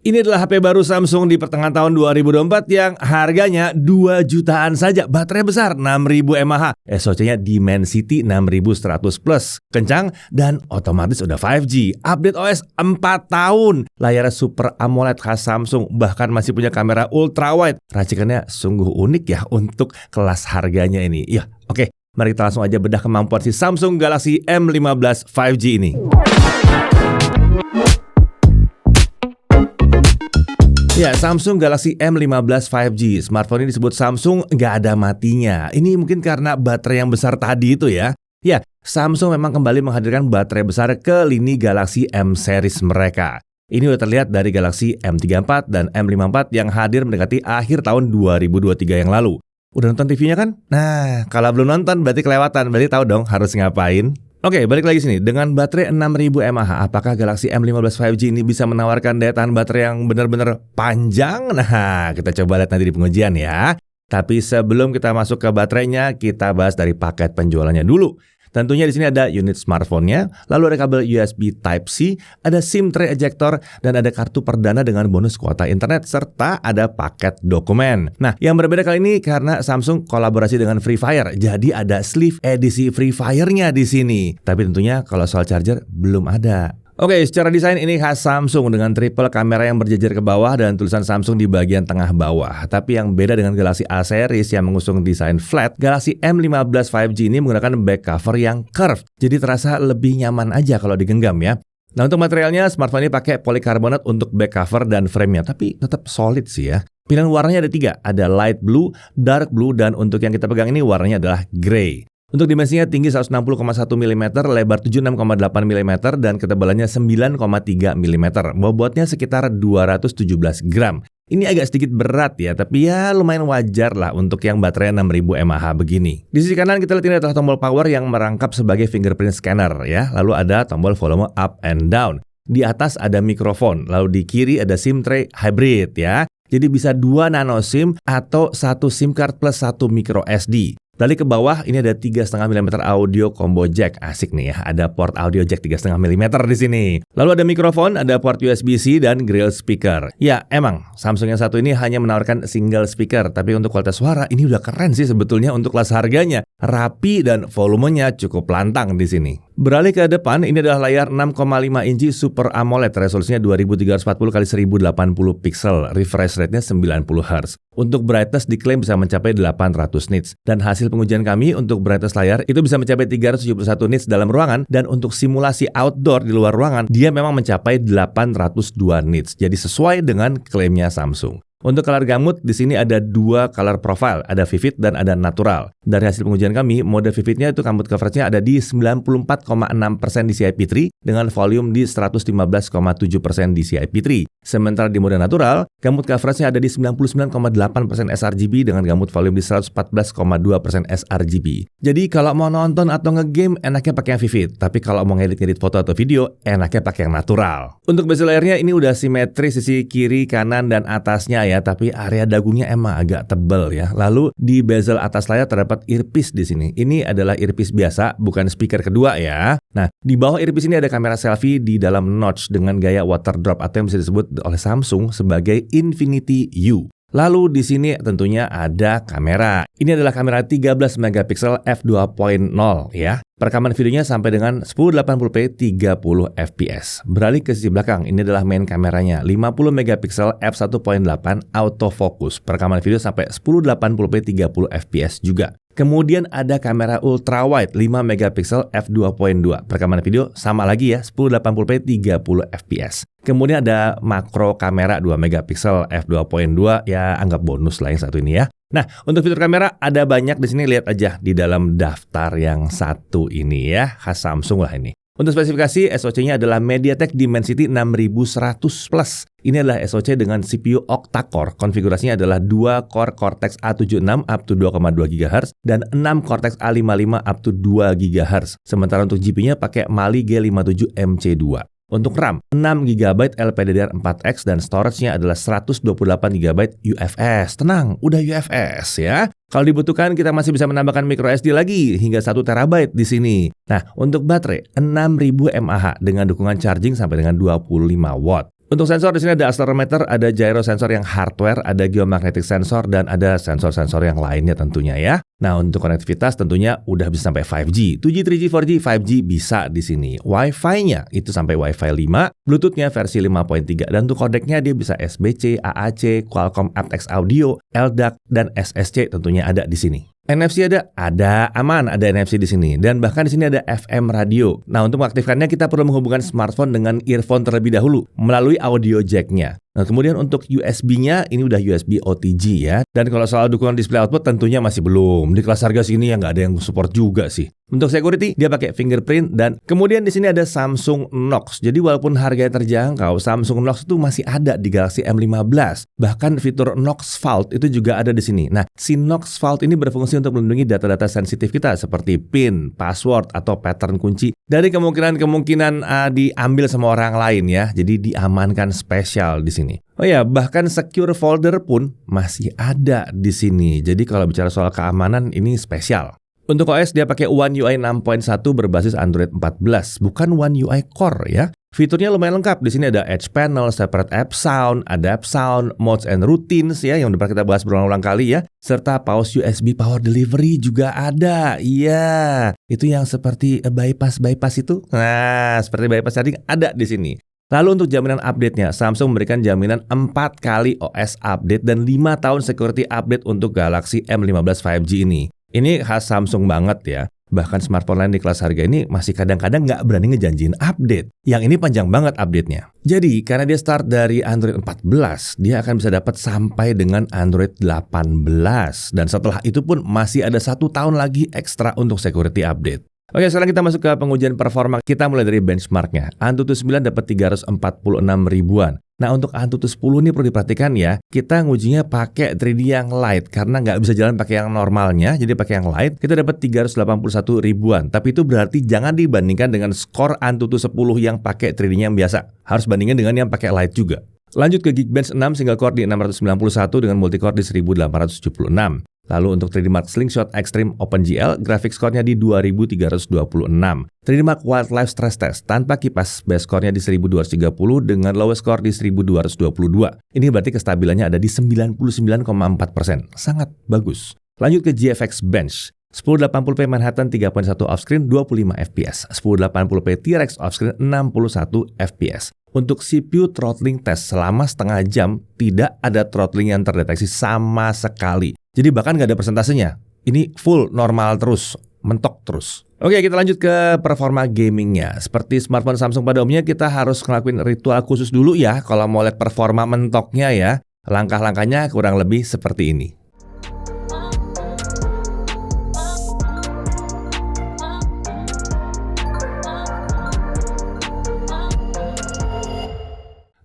Ini adalah HP baru Samsung di pertengahan tahun 2024 yang harganya 2 jutaan saja. Baterai besar 6000 mAh. SoC-nya Dimensity 6100 Plus. Kencang dan otomatis udah 5G. Update OS 4 tahun. Layar Super AMOLED khas Samsung. Bahkan masih punya kamera ultra wide. Racikannya sungguh unik ya untuk kelas harganya ini. Ya, oke. Mari kita langsung aja bedah kemampuan si Samsung Galaxy M15 5G ini. Ya, Samsung Galaxy M15 5G. Smartphone ini disebut Samsung nggak ada matinya. Ini mungkin karena baterai yang besar tadi itu ya. Ya, Samsung memang kembali menghadirkan baterai besar ke lini Galaxy M series mereka. Ini udah terlihat dari Galaxy M34 dan M54 yang hadir mendekati akhir tahun 2023 yang lalu. Udah nonton TV-nya kan? Nah, kalau belum nonton berarti kelewatan. Berarti tahu dong harus ngapain. Oke, balik lagi sini. Dengan baterai 6000 mAh, apakah Galaxy M15 5G ini bisa menawarkan daya tahan baterai yang benar-benar panjang? Nah, kita coba lihat nanti di pengujian ya. Tapi sebelum kita masuk ke baterainya, kita bahas dari paket penjualannya dulu. Tentunya di sini ada unit smartphone-nya, lalu ada kabel USB Type-C, ada SIM tray ejector, dan ada kartu perdana dengan bonus kuota internet, serta ada paket dokumen. Nah, yang berbeda kali ini karena Samsung kolaborasi dengan Free Fire, jadi ada sleeve edisi Free Fire-nya di sini. Tapi tentunya kalau soal charger belum ada. Oke, secara desain ini khas Samsung dengan triple kamera yang berjejer ke bawah dan tulisan Samsung di bagian tengah bawah. Tapi yang beda dengan Galaxy A series yang mengusung desain flat, Galaxy M15 5G ini menggunakan back cover yang curve. Jadi terasa lebih nyaman aja kalau digenggam ya. Nah, untuk materialnya smartphone ini pakai polikarbonat untuk back cover dan frame-nya, tapi tetap solid sih ya. Pilihan warnanya ada 3, ada light blue, dark blue, dan untuk yang kita pegang ini warnanya adalah grey. Untuk dimensinya tinggi 160,1 mm, lebar 76,8 mm, dan ketebalannya 9,3 mm. Bobotnya sekitar 217 gram. Ini agak sedikit berat ya, tapi ya lumayan wajar lah untuk yang baterai 6000 mAh begini. Di sisi kanan kita lihat ini adalah tombol power yang merangkap sebagai fingerprint scanner ya. Lalu ada tombol volume up and down. Di atas ada mikrofon, lalu di kiri ada SIM tray hybrid ya. Jadi bisa 2 nano SIM atau 1 SIM card plus 1 micro SD. Lalu ke bawah ini ada 3,5 mm audio combo jack. Asik nih ya, ada port audio jack 3,5 mm di sini. Lalu ada mikrofon, ada port USB-C dan grill speaker. Ya, emang Samsung yang satu ini hanya menawarkan single speaker, tapi untuk kualitas suara ini udah keren sih sebetulnya untuk kelas harganya. Rapi dan volumenya cukup lantang di sini. Beralih ke depan, ini adalah layar 6,5 inci Super AMOLED, resolusinya 2340x1080 pixel, refresh rate-nya 90 Hz. Untuk brightness diklaim bisa mencapai 800 nits. Dan hasil pengujian kami untuk brightness layar itu bisa mencapai 371 nits dalam ruangan, dan untuk simulasi outdoor di luar ruangan, dia memang mencapai 802 nits. Jadi sesuai dengan klaimnya Samsung. Untuk color gamut, di sini ada 2 color profile, ada vivid dan ada natural. Dari hasil pengujian kami, mode vividnya itu gamut coveragenya ada di 94,6% DCI-P3 dengan volume di 115,7% DCI-P3. Sementara di mode natural, gamut coveragenya ada di 99,8% sRGB dengan gamut volume di 114,2% sRGB. Jadi kalau mau nonton atau ngegame, enaknya pakai yang vivid. Tapi kalau mau ngedit-ngedit foto atau video, enaknya pakai yang natural. Untuk bezel layarnya ini udah simetris sisi kiri, kanan, dan atasnya ya, tapi area dagungnya emang agak tebal ya. Lalu di bezel atas layar terdapat earpiece di sini. Ini adalah earpiece biasa, bukan speaker kedua ya. Nah, di bawah earpiece ini ada kamera selfie di dalam notch dengan gaya water drop atau yang bisa disebut oleh Samsung sebagai Infinity U. Lalu di sini tentunya ada kamera. Ini adalah kamera 13 megapiksel f2.0 ya. Perekaman videonya sampai dengan 1080p 30 fps. Beralih ke sisi belakang, ini adalah main kameranya 50 megapiksel f1.8 autofocus. Perekaman video sampai 1080p 30 fps juga. Kemudian ada kamera ultra wide 5 megapiksel f2.2. Perekaman video sama lagi ya, 1080p 30 fps. Kemudian ada makro kamera 2 megapiksel f2.2, ya anggap bonus lah yang satu ini ya. Nah, untuk fitur kamera ada banyak di sini, lihat aja di dalam daftar yang satu ini ya, khas Samsung lah ini. Untuk spesifikasi, SoC-nya adalah MediaTek Dimensity 6100 Plus. Ini adalah SoC dengan CPU octa-core. Konfigurasinya adalah 2 core Cortex A76 up to 2,2 GHz dan 6 Cortex A55 up to 2 GHz. Sementara untuk GPU-nya pakai Mali G57 MC2. Untuk RAM, 6GB LPDDR4X dan storage-nya adalah 128GB UFS. Tenang, udah UFS ya. Kalau dibutuhkan, kita masih bisa menambahkan microSD lagi hingga 1TB di sini. Nah, untuk baterai 6000 mAh dengan dukungan charging sampai dengan 25 watt. Untuk sensor di sini ada accelerometer, ada gyro sensor yang hardware, ada geomagnetic sensor, dan ada sensor-sensor yang lainnya tentunya ya. Nah, untuk konektivitas tentunya udah bisa sampai 5G, 2G, 3G, 4G, 5G bisa di sini. Wi-Fi-nya itu sampai Wi-Fi 5, Bluetooth-nya versi 5.3, dan untuk kodeknya dia bisa SBC, AAC, Qualcomm aptX Audio, LDAC, dan SSC tentunya ada di sini. NFC ada aman, ada NFC di sini, dan bahkan di sini ada FM radio. Nah, untuk mengaktifkannya kita perlu menghubungkan smartphone dengan earphone terlebih dahulu melalui audio jack-nya. Nah, kemudian untuk USB-nya ini udah USB OTG ya. Dan kalau soal dukungan display output tentunya masih belum. Di kelas harga sini ya nggak ada yang support juga sih. Untuk security dia pakai fingerprint, dan kemudian di sini ada Samsung Knox. Jadi walaupun harganya terjangkau, Samsung Knox itu masih ada di Galaxy M15. Bahkan fitur Knox Vault itu juga ada di sini. Nah, si Knox Vault ini berfungsi untuk melindungi data-data sensitif kita seperti PIN, password, atau pattern kunci dari kemungkinan diambil sama orang lain ya. Jadi diamankan spesial di sini. Oh ya, bahkan secure folder pun masih ada di sini. Jadi kalau bicara soal keamanan ini spesial. Untuk OS dia pakai One UI 6.1 berbasis Android 14, bukan One UI Core ya. Fiturnya lumayan lengkap. Di sini ada Edge Panel, Separate App Sound, Adapt Sound, Modes and Routines ya, yang udah kita bahas berulang-ulang kali ya. Serta pause USB Power Delivery juga ada. Iya, itu yang seperti bypass itu. Nah, seperti bypass tadi ada di sini. Lalu untuk jaminan update-nya, Samsung memberikan jaminan 4 kali OS update dan 5 tahun security update untuk Galaxy M15 5G ini. Ini khas Samsung banget ya. Bahkan smartphone lain di kelas harga ini masih kadang-kadang nggak berani ngejanjiin update. Yang ini panjang banget update-nya. Jadi, karena dia start dari Android 14, dia akan bisa dapat sampai dengan Android 18. Dan setelah itu pun masih ada 1 tahun lagi ekstra untuk security update. Oke, sekarang kita masuk ke pengujian performa. Kita mulai dari benchmarknya. Antutu 9 dapat 346 ribuan. Nah, untuk Antutu 10 ini perlu diperhatikan ya. Kita ngujinya pakai 3D yang light karena nggak bisa jalan pakai yang normalnya. Jadi pakai yang light, kita dapat 381 ribuan. Tapi itu berarti jangan dibandingkan dengan skor Antutu 10 yang pakai 3D-nya yang biasa. Harus bandingin dengan yang pakai light juga. Lanjut ke Geekbench 6 single core di 691 dengan multicore di 1876. Lalu untuk 3D Mark Slingshot Extreme OpenGL, grafik skornya di 2326. 3D Mark Wildlife Stress Test tanpa kipas, base skornya di 1230 dengan lowest score di 1222. Ini berarti kestabilannya ada di 99,4%. Sangat bagus. Lanjut ke GFX Bench. 1080p Manhattan 3.1 offscreen 25 fps, 1080p T-Rex offscreen 61 fps. Untuk CPU throttling test selama setengah jam tidak ada throttling yang terdeteksi sama sekali. Jadi bahkan nggak ada persentasenya. Ini full normal terus, mentok terus. Oke, kita lanjut ke performa gamingnya. Seperti smartphone Samsung pada umumnya, kita harus ngelakuin ritual khusus dulu ya kalau mau lihat performa mentoknya ya. Langkah-langkahnya kurang lebih seperti ini.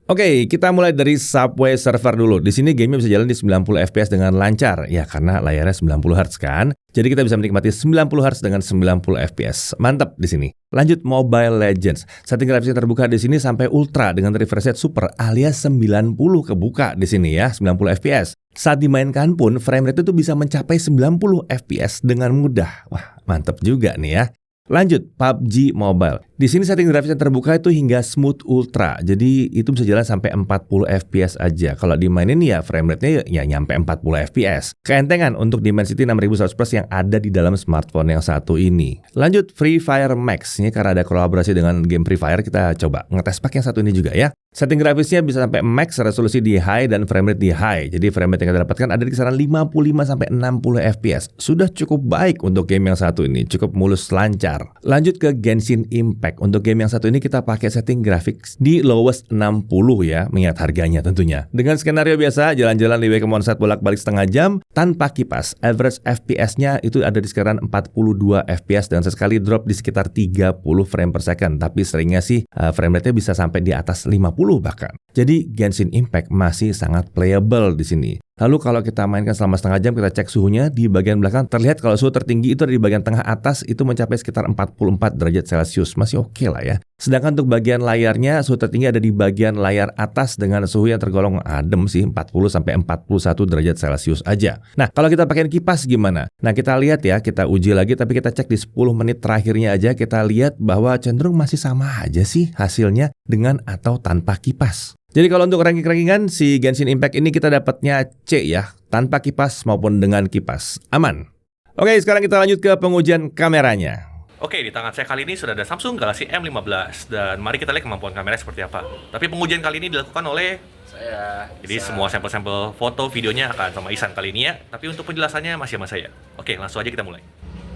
Oke, kita mulai dari Subway Surfer dulu. Di sini gamenya bisa jalan di 90 fps dengan lancar. Ya, karena layarnya 90 Hz kan. Jadi kita bisa menikmati 90 Hz dengan 90 fps. Mantap di sini. Lanjut Mobile Legends. Setting grafisnya terbuka di sini sampai ultra dengan refresh rate super alias 90 kebuka di sini ya, 90 fps. Saat dimainkan pun frame rate itu bisa mencapai 90 fps dengan mudah. Wah, mantap juga nih ya. Lanjut, PUBG Mobile. Di sini setting grafisnya terbuka itu hingga smooth ultra. Jadi itu bisa jalan sampai 40 fps aja. Kalau dimainin ya frame rate-nya ya nyampe 40 fps. Keentengan untuk Dimensity 6100 Plus yang ada di dalam smartphone yang satu ini. Lanjut, Free Fire Max. Ini karena ada kolaborasi dengan game Free Fire, kita coba ngetes pack yang satu ini juga ya. Setting grafisnya bisa sampai max, resolusi di high dan frame rate di high. Jadi frame rate yang kita dapatkan ada di kisaran 55 sampai 60 fps. Sudah cukup baik untuk game yang satu ini, cukup mulus lancar. Lanjut ke Genshin Impact. Untuk game yang satu ini kita pakai setting grafik di lowest 60 ya, mengingat harganya tentunya. Dengan skenario biasa, jalan-jalan di Wacom Onset bolak-balik setengah jam tanpa kipas. Average FPS-nya itu ada di sekitar 42 fps dan sesekali drop di sekitar 30 frame per second. Tapi seringnya sih frame rate-nya bisa sampai di atas 50 bahkan. Jadi Genshin Impact masih sangat playable di sini. Lalu kalau kita mainkan selama setengah jam, kita cek suhunya di bagian belakang. Terlihat kalau suhu tertinggi itu ada di bagian tengah atas, itu mencapai sekitar 44 derajat Celcius. Masih oke lah ya. Sedangkan untuk bagian layarnya, suhu tertinggi ada di bagian layar atas dengan suhu yang tergolong adem sih, 40 sampai 41 derajat Celcius aja. Nah, kalau kita pakai kipas gimana? Nah, kita lihat ya, kita uji lagi, tapi kita cek di 10 menit terakhirnya aja, kita lihat bahwa cenderung masih sama aja sih hasilnya dengan atau tanpa kipas. Jadi kalau untuk ranking-rankingan si Genshin Impact ini kita dapatnya C ya, tanpa kipas maupun dengan kipas. Aman. Oke, sekarang kita lanjut ke pengujian kameranya. Oke, di tangan saya kali ini sudah ada Samsung Galaxy M15 dan mari kita lihat kemampuan kamera seperti apa. Tapi pengujian kali ini dilakukan oleh saya. Jadi semua sampel-sampel foto videonya akan sama Ihsan kali ini ya. Tapi untuk penjelasannya masih sama saya. Oke, langsung aja kita mulai.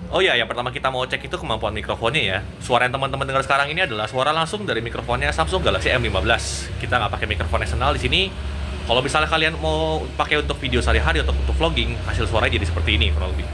Oh ya, yang pertama kita mau cek itu kemampuan mikrofonnya ya. Suara yang teman-teman dengar sekarang ini adalah suara langsung dari mikrofonnya Samsung Galaxy M15. Kita nggak pakai mikrofon eksternal di sini. Kalau misalnya kalian mau pakai untuk video sehari-hari atau untuk vlogging, hasil suaranya jadi seperti ini kurang lebih.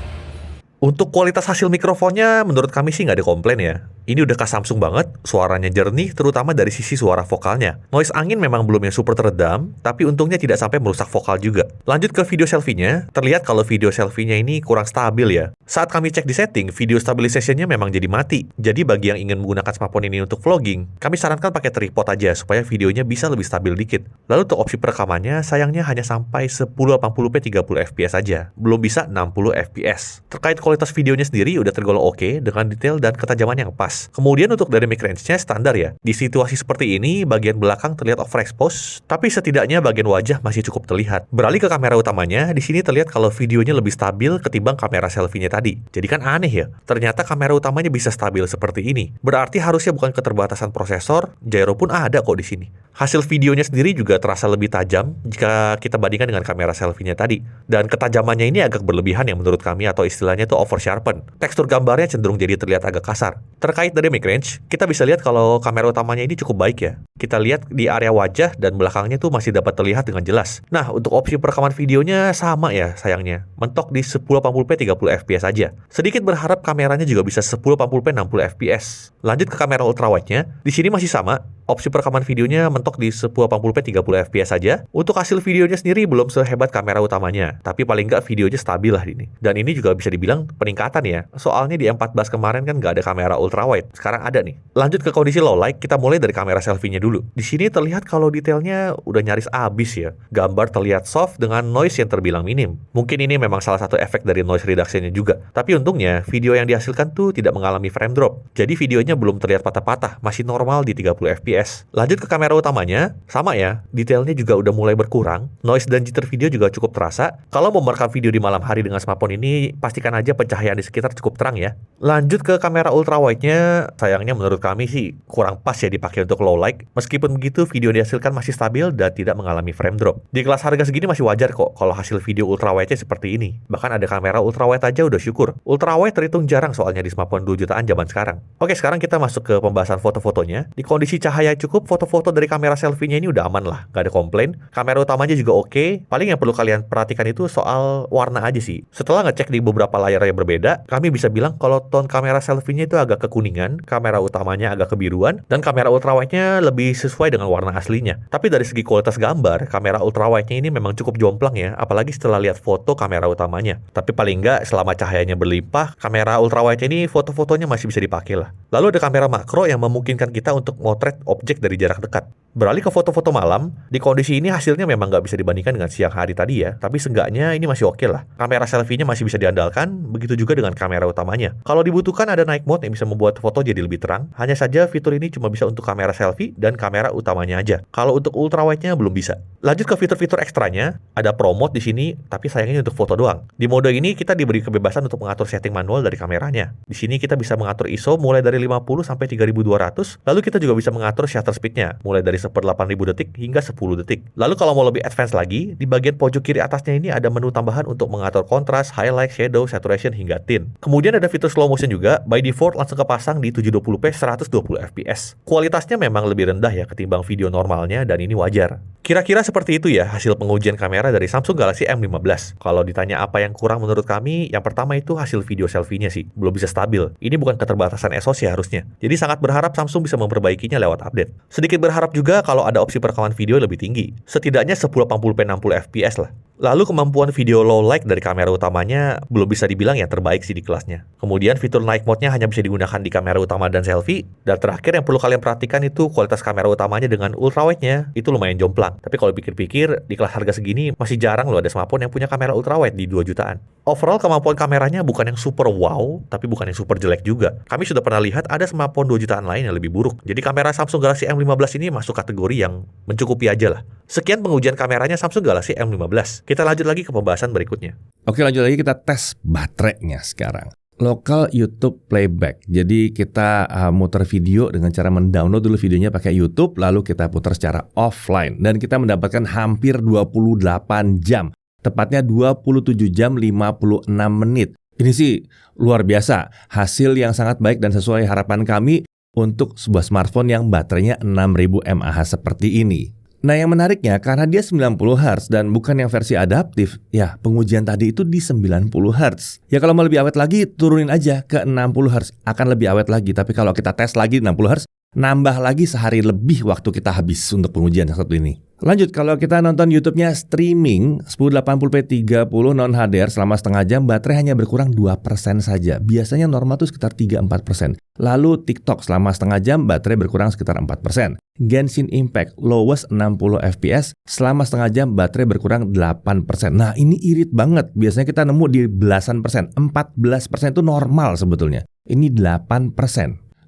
Untuk kualitas hasil mikrofonnya, menurut kami sih nggak ada komplain ya. Ini udah khas Samsung banget, suaranya jernih, terutama dari sisi suara vokalnya. Noise angin memang belum yang super teredam, tapi untungnya tidak sampai merusak vokal juga. Lanjut ke video selfie-nya, terlihat kalau video selfie-nya ini kurang stabil ya. Saat kami cek di setting, video stabilization-nya memang jadi mati. Jadi bagi yang ingin menggunakan smartphone ini untuk vlogging, kami sarankan pakai tripod aja supaya videonya bisa lebih stabil dikit. Lalu untuk opsi perekamannya, sayangnya hanya sampai 1080p 30 fps aja, belum bisa 60 fps. Terkait kualitas videonya sendiri udah tergolong oke dengan detail dan ketajaman yang pas. Kemudian untuk dynamic range-nya standar ya. Di situasi seperti ini, bagian belakang terlihat overexpose, tapi setidaknya bagian wajah masih cukup terlihat. Beralih ke kamera utamanya, di sini terlihat kalau videonya lebih stabil ketimbang kamera selfie-nya tadi. Jadi kan aneh ya, ternyata kamera utamanya bisa stabil seperti ini. Berarti harusnya bukan keterbatasan prosesor, gyro pun ada kok di sini. Hasil videonya sendiri juga terasa lebih tajam jika kita bandingkan dengan kamera selfie-nya tadi. Dan ketajamannya ini agak berlebihan ya menurut kami, atau istilahnya itu oversharpen. Tekstur gambarnya cenderung jadi terlihat agak kasar. Terkait dynamic range, kita bisa lihat kalau kamera utamanya ini cukup baik ya. Kita lihat di area wajah dan belakangnya tuh masih dapat terlihat dengan jelas. Nah, untuk opsi perekaman videonya sama ya sayangnya. Mentok di 1080p 30 fps aja. Sedikit berharap kameranya juga bisa 1080p 60 fps. Lanjut ke kamera ultrawide-nya, di sini masih sama. Opsi perekaman videonya mentok di 1080p 30 fps saja. Untuk hasil videonya sendiri belum sehebat kamera utamanya, tapi paling nggak videonya stabil lah ini. Dan ini juga bisa dibilang peningkatan ya. Soalnya di M14 kemarin kan nggak ada kamera ultrawide, sekarang ada nih. Lanjut ke kondisi low light, kita mulai dari kamera selfie-nya dulu. Di sini terlihat kalau detailnya udah nyaris abis ya. Gambar terlihat soft dengan noise yang terbilang minim. Mungkin ini memang salah satu efek dari noise reduction-nya juga. Tapi untungnya video yang dihasilkan tuh tidak mengalami frame drop. Jadi videonya belum terlihat patah-patah, masih normal di 30 fps. Lanjut ke kamera utamanya, sama ya, detailnya juga udah mulai berkurang, noise dan jitter video juga cukup terasa. Kalau mau merekam video di malam hari dengan smartphone ini, pastikan aja pencahayaan di sekitar cukup terang ya. Lanjut ke kamera ultrawide-nya, sayangnya menurut kami sih kurang pas ya dipakai untuk low light. Meskipun begitu, video dihasilkan masih stabil dan tidak mengalami frame drop. Di kelas harga segini masih wajar kok kalau hasil video ultrawide-nya seperti ini. Bahkan ada kamera ultrawide aja udah syukur. Ultrawide terhitung jarang soalnya di smartphone 2 jutaan zaman sekarang. Oke, sekarang kita masuk ke pembahasan foto-fotonya. Di kondisi cahaya cukup, foto-foto dari kamera selfie-nya ini udah aman lah, gak ada komplain. Kamera utamanya juga oke. Paling yang perlu kalian perhatikan itu soal warna aja sih. Setelah ngecek di beberapa layar yang berbeda, kami bisa bilang kalau tone kamera selfie-nya itu agak kekuningan, kamera utamanya agak kebiruan, dan kamera ultrawide-nya lebih sesuai dengan warna aslinya. Tapi dari segi kualitas gambar, kamera ultrawide-nya ini memang cukup jomplang ya, apalagi setelah lihat foto kamera utamanya. Tapi paling nggak, selama cahayanya berlimpah, kamera ultrawide ini foto-fotonya masih bisa dipakai lah. Lalu ada kamera makro yang memungkinkan kita untuk motret objek dari jarak dekat. Beralih ke foto-foto malam, di kondisi ini hasilnya memang nggak bisa dibandingkan dengan siang hari tadi ya, tapi seenggaknya ini masih oke lah. Kamera selfie-nya masih bisa diandalkan, begitu juga dengan kamera utamanya. Kalau dibutuhkan ada night mode yang bisa membuat foto jadi lebih terang, hanya saja fitur ini cuma bisa untuk kamera selfie dan kamera utamanya aja. Kalau untuk ultrawide-nya belum bisa. Lanjut ke fitur-fitur ekstranya, ada pro mode di sini, tapi sayangnya untuk foto doang. Di mode ini kita diberi kebebasan untuk mengatur setting manual dari kameranya. Di sini kita bisa mengatur ISO mulai dari 50 sampai 3200, lalu kita juga bisa mengatur shutter speed-nya mulai dari 1/8000 detik hingga 10 detik. Lalu kalau mau lebih advance lagi, di bagian pojok kiri atasnya ini ada menu tambahan untuk mengatur kontras, highlight, shadow, saturation hingga tint. Kemudian ada fitur slow motion juga, by default langsung kepasang di 720p 120 fps. Kualitasnya memang lebih rendah ya ketimbang video normalnya dan ini wajar. Kira-kira seperti itu ya hasil pengujian kamera dari Samsung Galaxy M15. Kalau ditanya apa yang kurang menurut kami, yang pertama itu hasil video selfie-nya sih, belum bisa stabil. Ini bukan keterbatasan SoC ya harusnya. Jadi sangat berharap Samsung bisa memperbaikinya lewat update. Sedikit berharap juga kalau ada opsi perekaman video lebih tinggi. Setidaknya 1080p 60 fps lah. Lalu kemampuan video low light dari kamera utamanya belum bisa dibilang yang terbaik sih di kelasnya. Kemudian fitur night mode-nya hanya bisa digunakan di kamera utama dan selfie. Dan terakhir yang perlu kalian perhatikan itu kualitas kamera utamanya dengan ultrawide-nya. Itu lumayan jomplang. Tapi kalau pikir-pikir, di kelas harga segini masih jarang loh ada smartphone yang punya kamera ultrawide di 2 jutaan. Overall kemampuan kameranya bukan yang super wow, tapi bukan yang super jelek juga. Kami sudah pernah lihat ada smartphone 2 jutaan lain yang lebih buruk. Jadi kamera Samsung Galaxy M15 ini masuk kategori yang mencukupi aja lah. Sekian pengujian kameranya Samsung Galaxy M15. Kita lanjut lagi ke pembahasan berikutnya. Oke, lanjut lagi kita tes baterainya sekarang. Local YouTube playback. Jadi kita muter video dengan cara mendownload dulu videonya pakai YouTube, lalu kita putar secara offline. Dan kita mendapatkan hampir 28 jam. Tepatnya 27 jam 56 menit. Ini sih luar biasa. Hasil yang sangat baik dan sesuai harapan kami untuk sebuah smartphone yang baterainya 6000 mAh seperti ini. Nah yang menariknya karena dia 90 Hz dan bukan yang versi adaptif, ya pengujian tadi itu di 90 Hz. Ya kalau mau lebih awet lagi turunin aja ke 60 Hz, akan lebih awet lagi. Tapi kalau kita tes lagi 60 Hz, nambah lagi sehari lebih waktu kita habis untuk pengujian yang satu ini. Lanjut, kalau kita nonton YouTube-nya streaming 1080p 30 non HDR selama setengah jam, baterai hanya berkurang 2% saja. Biasanya normal tuh sekitar 3-4%. Lalu TikTok selama setengah jam, baterai berkurang sekitar 4%. Genshin Impact lowest 60 fps, selama setengah jam baterai berkurang 8%. Nah ini irit banget, biasanya kita nemu di belasan persen, 14% itu normal sebetulnya. Ini 8%.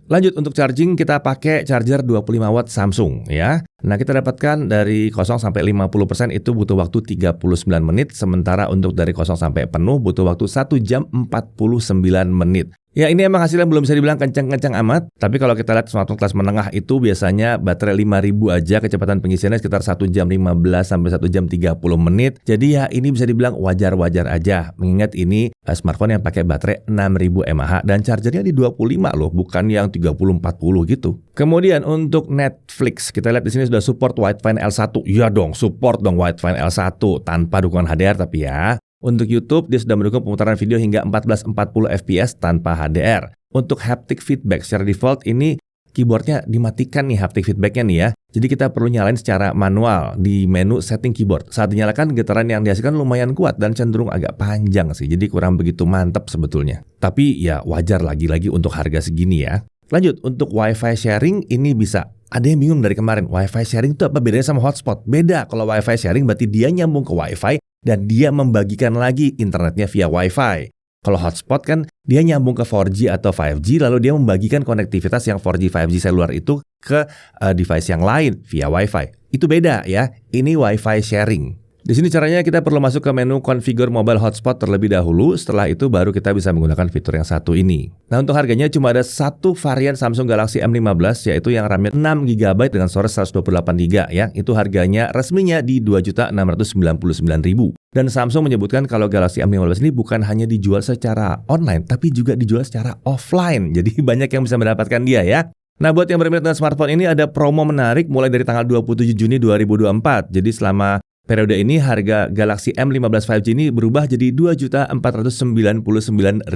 Lanjut, untuk charging kita pakai charger 25 watt Samsung ya. Nah kita dapatkan dari 0 sampai 50% itu butuh waktu 39 menit. Sementara untuk dari 0 sampai penuh butuh waktu 1 jam 49 menit. Ya ini emang hasilnya belum bisa dibilang kencang-kencang amat. Tapi kalau kita lihat smartphone kelas menengah itu biasanya baterai 5000 aja kecepatan pengisiannya sekitar 1 jam 15 sampai 1 jam 30 menit. Jadi ya ini bisa dibilang wajar-wajar aja. Mengingat ini smartphone yang pakai baterai 6000 mAh dan chargernya di 25 loh, bukan yang 30-40 gitu. Kemudian untuk Netflix, kita lihat di sini sudah support Widevine L1. Iya dong, support dong Widevine L1 tanpa dukungan HDR tapi ya. Untuk YouTube, dia sudah mendukung pemutaran video hingga 1440 fps tanpa HDR. Untuk haptic feedback, secara default ini keyboardnya dimatikan nih haptic feedbacknya nih ya. Jadi kita perlu nyalain secara manual di menu setting keyboard. Saat dinyalakan, getaran yang dihasilkan lumayan kuat dan cenderung agak panjang sih. Jadi kurang begitu mantap sebetulnya. Tapi ya wajar lagi-lagi untuk harga segini ya. Lanjut, untuk Wi-Fi sharing ini bisa. Ada yang bingung dari kemarin, Wi-Fi sharing itu apa bedanya sama hotspot? Beda, kalau Wi-Fi sharing berarti dia nyambung ke Wi-Fi dan dia membagikan lagi internetnya via Wi-Fi. Kalau hotspot kan dia nyambung ke 4G atau 5G lalu dia membagikan konektivitas yang 4G 5G seluler itu ke device yang lain via Wi-Fi. Itu beda ya. Ini Wi-Fi sharing. Di sini caranya kita perlu masuk ke menu configure mobile hotspot terlebih dahulu. Setelah itu baru kita bisa menggunakan fitur yang satu ini. Nah untuk harganya cuma ada satu varian Samsung Galaxy M15 yaitu yang RAM-nya 6GB dengan storage 128GB ya. Itu harganya resminya di 2.699.000. Dan Samsung menyebutkan kalau Galaxy M15 ini bukan hanya dijual secara online tapi juga dijual secara offline. Jadi banyak yang bisa mendapatkan dia ya. Nah buat yang berminat dengan smartphone ini ada promo menarik mulai dari tanggal 27 Juni 2024. Jadi selama periode ini harga Galaxy M15 5G ini berubah jadi 2.499.000.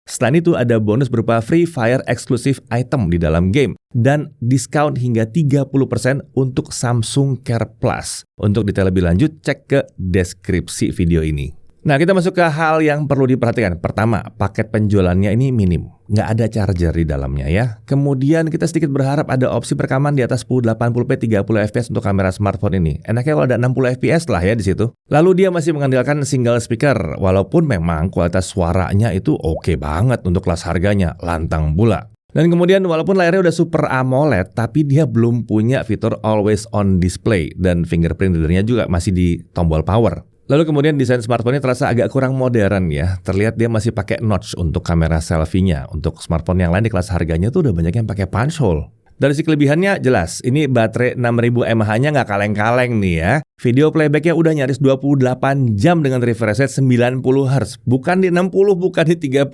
Selain itu ada bonus berupa Free Fire eksklusif item di dalam game dan diskon hingga 30% untuk Samsung Care Plus. Untuk detail lebih lanjut cek ke deskripsi video ini. Nah kita masuk ke hal yang perlu diperhatikan. Pertama, paket penjualannya ini minim. Nggak ada charger di dalamnya ya. Kemudian kita sedikit berharap ada opsi perekaman di atas 1080p 30 fps untuk kamera smartphone ini. Enaknya kalau ada 60 fps lah ya di situ. Lalu dia masih mengandalkan single speaker. Walaupun memang kualitas suaranya itu oke banget untuk kelas harganya. Lantang bula. Dan kemudian walaupun layarnya udah Super AMOLED, tapi dia belum punya fitur Always On Display. Dan fingerprint readernya juga masih di tombol power. Lalu kemudian desain smartphone ini terasa agak kurang modern ya. Terlihat dia masih pakai notch untuk kamera selfie-nya. Untuk smartphone yang lain di kelas harganya tuh udah banyak yang pakai punch hole. Dari sisi kelebihannya jelas, ini baterai 6000 mAh-nya nggak kaleng-kaleng nih ya. Video playback-nya udah nyaris 28 jam dengan refresh rate 90 Hz. Bukan di 60, bukan di 30.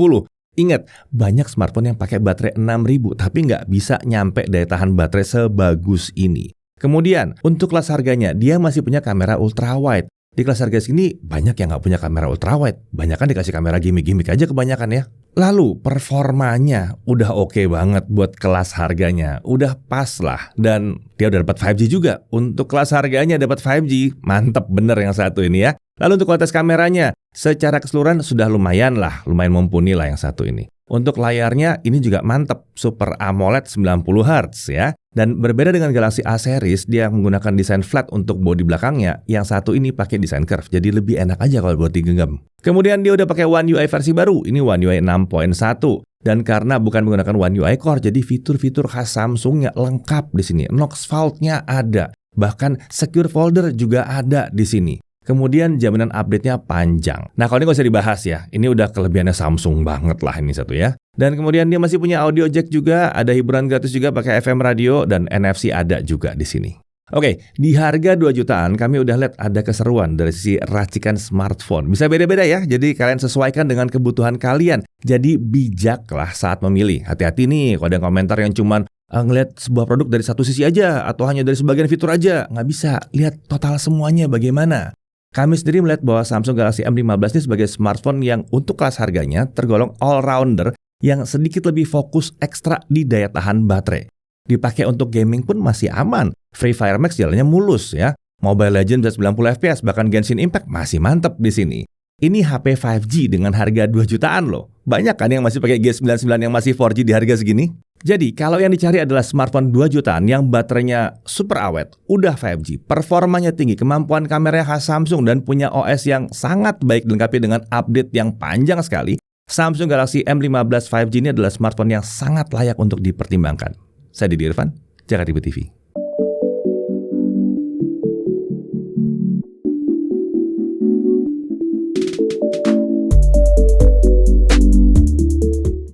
Ingat, banyak smartphone yang pakai baterai 6000 tapi nggak bisa nyampe daya tahan baterai sebagus ini. Kemudian, untuk kelas harganya, dia masih punya kamera ultrawide. Di kelas harga segini banyak yang nggak punya kamera ultrawide. Banyak kan dikasih kamera gimmick-gimmick aja kebanyakan ya. Lalu performanya udah oke banget buat kelas harganya, udah pas lah, dan dia udah dapat 5G juga. Untuk kelas harganya dapat 5G, mantep bener yang satu ini ya. Lalu untuk kualitas kameranya, secara keseluruhan sudah lumayan mumpuni lah yang satu ini. Untuk layarnya ini juga mantep, Super AMOLED 90Hz ya. Dan berbeda dengan Galaxy A series, dia menggunakan desain flat untuk bodi belakangnya. Yang satu ini pakai desain curve, jadi lebih enak aja kalau buat digenggam. Kemudian dia udah pakai One UI versi baru, ini One UI 6.1. Dan karena bukan menggunakan One UI Core, jadi fitur-fitur khas Samsungnya lengkap di sini. Knox Vault-nya ada, bahkan Secure Folder juga ada di sini. Kemudian jaminan update-nya panjang. Nah kalau ini nggak usah dibahas ya, ini udah kelebihannya Samsung banget lah ini satu ya. Dan kemudian dia masih punya audio jack juga, ada hiburan gratis juga pakai FM radio, dan NFC ada juga di sini. Oke, di harga 2 jutaan kami udah lihat ada keseruan dari sisi racikan smartphone. Bisa beda-beda ya, jadi kalian sesuaikan dengan kebutuhan kalian. Jadi bijaklah saat memilih. Hati-hati nih kalau ada komentar yang cuman ngelihat sebuah produk dari satu sisi aja, atau hanya dari sebagian fitur aja. Nggak bisa, lihat total semuanya bagaimana. Kami sendiri melihat bahwa Samsung Galaxy M15 ini sebagai smartphone yang untuk kelas harganya tergolong all-rounder yang sedikit lebih fokus ekstra di daya tahan baterai. Dipakai untuk gaming pun masih aman. Free Fire Max jalannya mulus ya. Mobile Legends bisa 90 FPS, bahkan Genshin Impact masih mantep di sini. Ini HP 5G dengan harga 2 jutaan loh. Banyak kan yang masih pakai G99 yang masih 4G di harga segini? Jadi, kalau yang dicari adalah smartphone 2 jutaan yang baterainya super awet, udah 5G, performanya tinggi, kemampuan kameranya khas Samsung, dan punya OS yang sangat baik dilengkapi dengan update yang panjang sekali, Samsung Galaxy M15 5G ini adalah smartphone yang sangat layak untuk dipertimbangkan. Saya Didi Irfan, Jakarta TV.